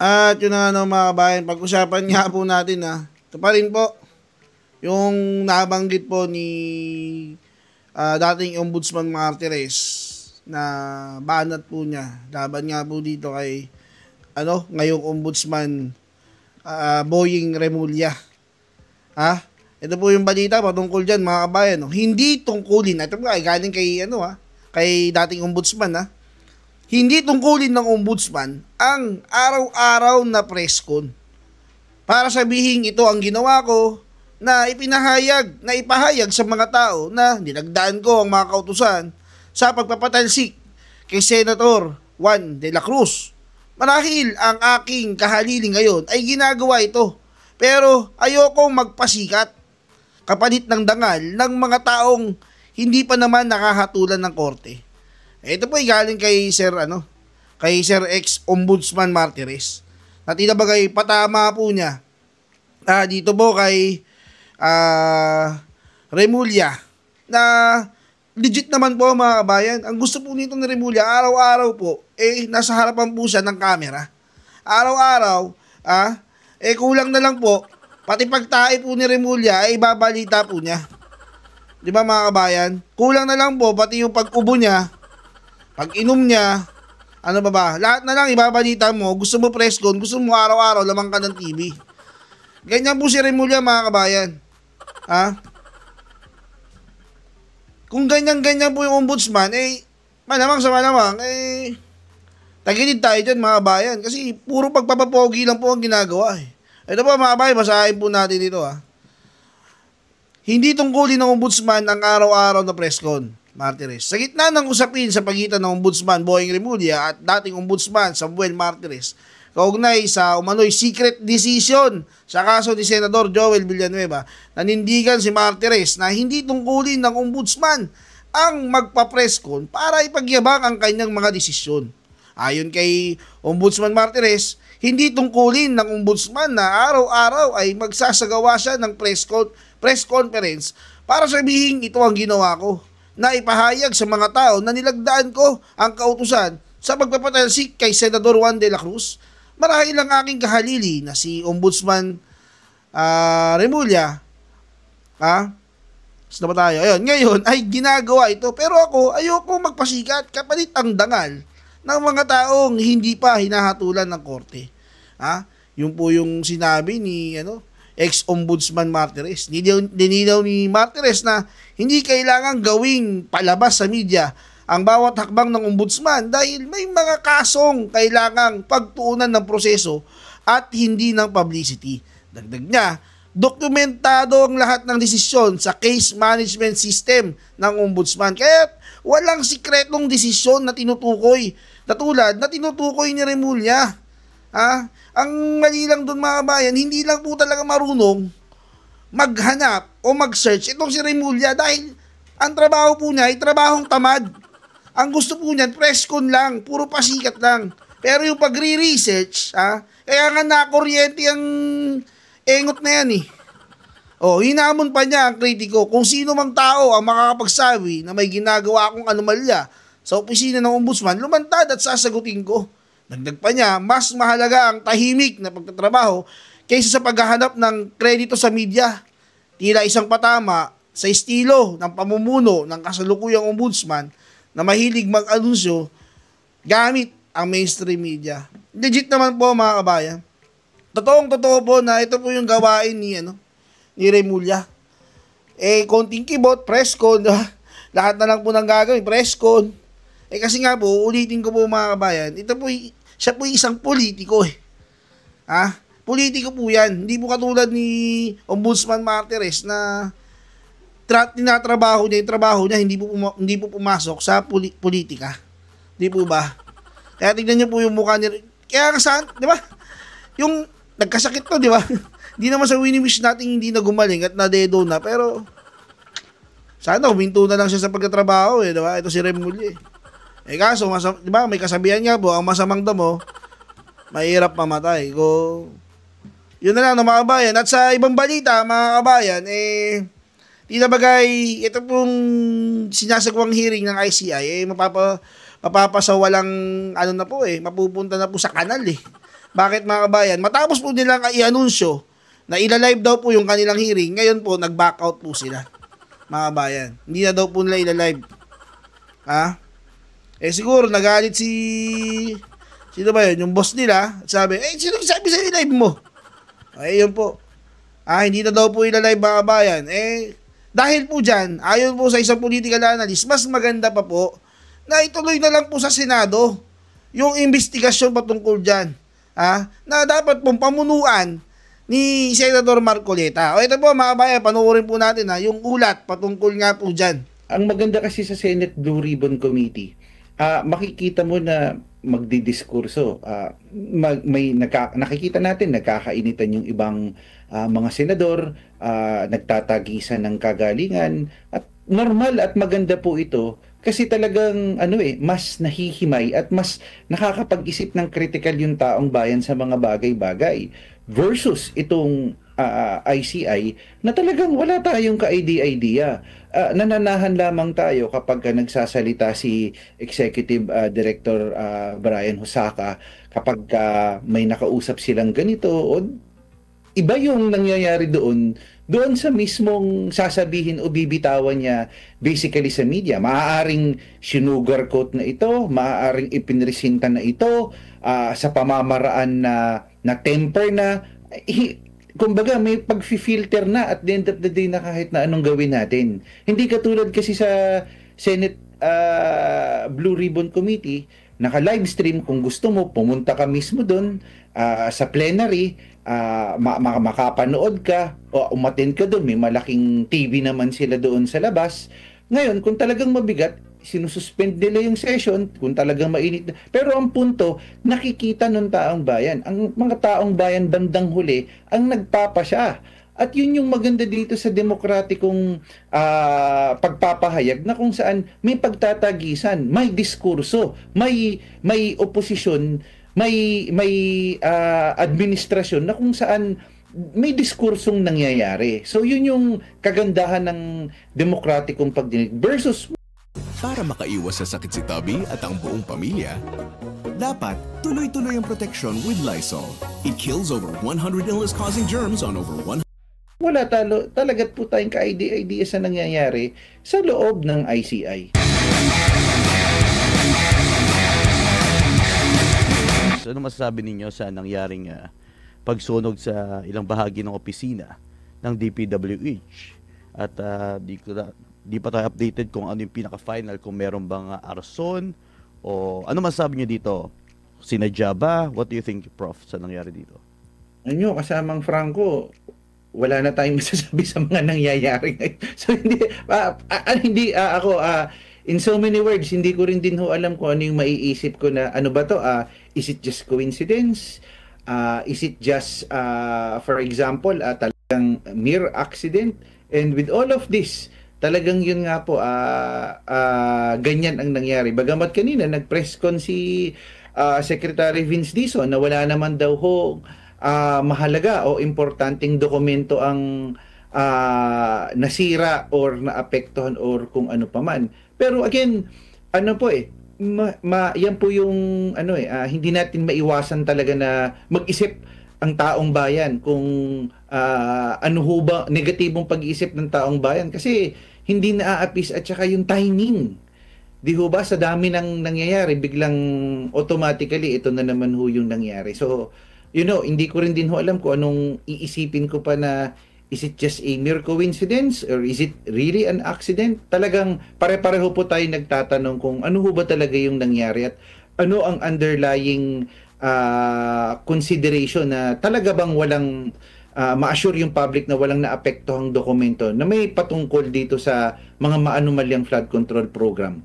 At yun na nga no, mga kabayan, pag-usapan nga po natin ito pa rin po, yung nabanggit po ni dating Ombudsman Martires na banat po niya. Laban nga po dito kay ngayong Ombudsman Boying Remulla. Ito po yung balita patungkol dyan mga kabayan. No? Hindi tungkulin, ito po ay galing kay kay dating Ombudsman hindi tungkulin ng Ombudsman ang araw-araw na press con para sabihin ito ang ginawa ko na ipahayag sa mga tao na dinagdaan ko ang mga kautusan sa pagpapatalsik kay Senator Juan de la Cruz. Marahil ang aking kahalili ngayon ay ginagawa ito, pero ayokong magpasikat kapalit ng dangal ng mga taong hindi pa naman nakahatulan ng korte. Ito po ay galing kay Sir ex-Ombudsman Martires. Na tinabagay patama po niya dito po kay Remulla na legit naman po mga kabayan. Ang gusto po nito ni Remulla, araw-araw po, nasa harapan po siya ng camera. Araw-araw, kulang na lang po, pati pagtae po ni Remulla ay ibabalita po niya. Di ba mga kabayan? Kulang na lang po, pati yung pag-ubo niya, pag-inom niya, lahat na lang ibabalita mo. Gusto mo press con, gusto mo araw-araw lamang ka ng TV. Ganyan po si Remulla mga kabayan. Kung ganyan-ganyan po yung ombudsman, malamang sa malamang, tagilid tayo dyan mga kabayan. Kasi puro pagpapapogi lang po ang ginagawa Ito po mga kabayan, basahin po natin ito Hindi tungkulin ng ombudsman ang araw-araw na press con, Martires. Sa gitna ng usapin sa pagitan ng Ombudsman Boying Remulla at dating Ombudsman Samuel Martires, kaugnay sa umano'y secret decision sa kaso ni Senador Joel Villanueva, nanindigan si Martires na hindi tungkulin ng Ombudsman ang magpa-press con para ipagyabang ang kanyang mga desisyon. Ayon kay Ombudsman Martires, hindi tungkulin ng Ombudsman na araw-araw ay magsasagawa siya ng press conference para sabihin ito ang ginawa ko, na ipahayag sa mga tao na nilagdaan ko ang kautusan sa pagpapatalsik kay Senador Juan de la Cruz. Marahil ang aking kahalili na si Ombudsman Remulla, saan ba tayo? Ayun, ngayon ay ginagawa ito, pero ako ayoko magpasikat kapalit ang dangal ng mga taong hindi pa hinahatulan ng korte. Yun po yung sinabi ni ex-Ombudsman Martires. Dininaw ni Martires na hindi kailangan gawing palabas sa media ang bawat hakbang ng ombudsman dahil may mga kasong kailangang pagtuunan ng proseso at hindi ng publicity. Dagdag niya, dokumentado ang lahat ng desisyon sa case management system ng ombudsman. Kaya walang sikretong desisyon na tinutukoy na tulad na tinutukoy ni Remulla. Ang mali lang doon mga kabayan, hindi lang po talaga marunong maghanap o mag-search itong si Remulla dahil ang trabaho po niya ay trabahong tamad. Ang gusto po niyan, press con lang, puro pasikat lang. Pero yung pagre-research, kaya nga nakuryente ang engot na yan hinamon pa niya ang kritiko kung sino mang tao ang makakapagsabi na may ginagawa akong anomalya sa opisina ng ombudsman, lumantad at sasagutin ko. Dagdag pa niya, mas mahalaga ang tahimik na pagtatrabaho kaysa sa paghahanap ng kredito sa media. Tila isang patama sa estilo ng pamumuno ng kasalukuyang ombudsman na mahilig mag-anunsyo gamit ang mainstream media. Legit naman po mga kabayan. Totoong-totoo po na ito po yung gawain ni Remulla. Konting kibot, press con, lahat na lang po ng gagawin, press con. Kasi nga po, ulitin ko po mga kabayan, siya po isang politiko Politiko po yan. Hindi po katulad ni Ombudsman Martires na tinatrabaho niya, yung trabaho niya hindi po pumasok sa politika. Di po ba? Kaya tignan niyo po yung mukha niya. Kaya saan, di ba? Yung nagkasakit to, di ba? Hindi naman sa wini-wish natin hindi na gumaling at nadedo na, pero sana huminto na lang siya sa pagtatrabaho di ba? Ito si Remulla kaso, di ba, may kasabihan nga po, ang masamang damo, mahirap mamatay. Yun na lang mga kabayan. At sa ibang balita, mga kabayan, tinabagay, ito pong sinasagawang hearing ng ICI, mapapasawalang, mapupunta na po sa kanal Bakit mga kabayan? Matapos po nilang i-anunsyo na ilalive daw po yung kanilang hearing, ngayon po nag-back out po sila. Mga kabayan, hindi na daw po nila ilalive. Ha? Eh siguro nagalit sino ba yun? Yung boss nila. Sabi, sino sabi sa i-live mo? Eh yun po. Hindi na daw po ilalive mga kabayan. Dahil po dyan, ayon po sa isang political analyst, mas maganda pa po na ituloy na lang po sa Senado yung investigasyon patungkol dyan. Na dapat pong pamunuan ni Senator Marcoleta. O ito po mga kabayan, panoorin po natin yung ulat patungkol nga po dyan. Ang maganda kasi sa Senate Blue Ribbon Committee, makikita mo na magdidiskurso. Nakikita natin, nagkakainitan yung ibang mga senador, nagtatagisan ng kagalingan. At normal at maganda po ito kasi talagang mas nahihimay at mas nakakapag-isip ng critical yung taong bayan sa mga bagay-bagay. Versus itong ICI na talagang wala tayong ka-idea. Nananahan lamang tayo kapag nagsasalita si Executive Director Brian Hosaka kapag may nakausap silang ganito o iba yung nangyayari doon sa mismong sasabihin o bibitawan niya basically sa media. Maaaring sinugarcoat na ito, maaaring ipinresinta na ito sa pamamaraan na temper na kumbaga may pag-filter na at the end of the day na kahit na anong gawin natin. Hindi katulad kasi sa Senate Blue Ribbon Committee, naka-livestream kung gusto mo, pumunta ka mismo doon sa plenary, makapanood ka o umattend ka doon, may malaking TV naman sila doon sa labas. Ngayon, kung talagang mabigat, sinususpend nila yung session kung talagang mainit. Pero ang punto, nakikita ng taong bayan. Ang mga taong bayan bandang huli ang nagpapasya. At yun yung maganda dito sa demokratikong pagpapahayag na kung saan may pagtatagisan, may diskurso, may oposisyon, may administrasyon na kung saan may diskursong nangyayari. So yun yung kagandahan ng demokratikong pagdinig versus para makaiwas sa sakit si Tubby at ang buong pamilya, dapat tuloy-tuloy ang protection with Lysol. It kills over 100 illness-causing germs on over 100. Wala talagat po tayong ka-idea sa nangyayari sa loob ng ICI. So, ano masasabi ninyo sa nangyaring pagsunog sa ilang bahagi ng opisina ng DPWH? At di pa tayo updated kung ano yung pinaka-final, kung meron bang arson o ano masasabi niyo dito? Sinadya ba? What do you think, Prof, sa nangyari dito? Ano, kasamang Franco, wala na tayong masasabi sa mga nangyayari ngayon. So hindi ako in so many words, hindi ko rin din ho alam kung ano yung maiisip ko na ano ba to? Is it just coincidence? Is it just for example, talagang mere accident? And with all of this, talagang yun nga po, ganyan ang nangyari. Bagamat kanina, nag-press con si Secretary Vince Dizon na wala naman daw ho mahalaga o importanteng dokumento ang nasira or naapektuhan or kung ano paman. Pero again, ano po yan po yung hindi natin maiwasan talaga na mag-isip ang taong bayan kung ano ho ba negatibong pag-iisip ng taong bayan kasi hindi naaapis at saka yung timing. Di ho ba sa dami ng nangyayari biglang automatically ito na naman ho yung nangyari. So, hindi ko rin din ho alam kung anong iisipin ko pa na is it just a mere coincidence or is it really an accident? Talagang pare-pareho po tayo nagtatanong kung ano ho ba talaga yung nangyari at ano ang underlying consideration na talaga bang walang ma-assure yung public na walang naapektuhang dokumento na may patungkol dito sa mga maanumalyang flood control program.